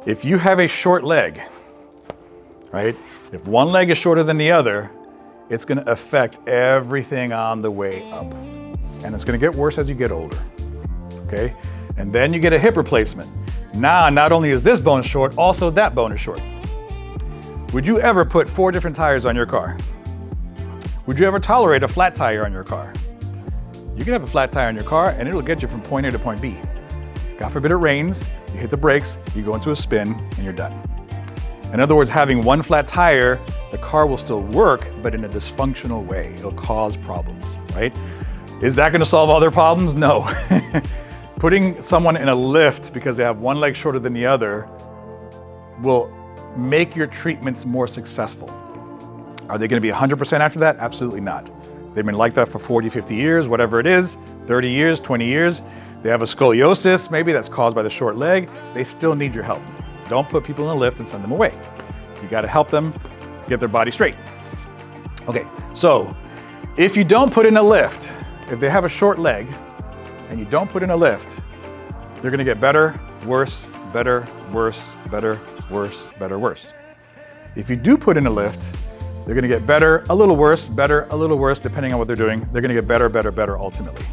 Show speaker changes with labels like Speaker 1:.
Speaker 1: If you have a short leg, right? If one leg is shorter than the other, it's gonna affect everything on the way up. And it's gonna get worse as you get older, okay? And then you get a hip replacement. Now, not only is this bone short, also that bone is short. Would you ever put 4 different tires on your car? Would you ever tolerate a flat tire on your car? You can have a flat tire on your car and it'll get you from point A to point B. God forbid it rains, you hit the brakes, you go into a spin, and you're done. In other words, having one flat tire, the car will still work, but in a dysfunctional way. It'll cause problems, right? Is that gonna solve all their problems? No. Putting someone in a lift because they have one leg shorter than the other will make your treatments more successful. Are they gonna be 100% after that? Absolutely not. They've been like that for 40, 50 years, whatever it is, 30 years, 20 years. They have a scoliosis, maybe that's caused by the short leg. They still need your help. Don't put people in a lift and send them away. You gotta help them get their body straight. Okay, so if you don't put in a lift, if they have a short leg and you don't put in a lift, they're gonna get better, worse, better, worse, better, worse, better, worse. If you do put in a lift, they're gonna get better, a little worse, better, a little worse, depending on what they're doing. They're gonna get better, better, better ultimately.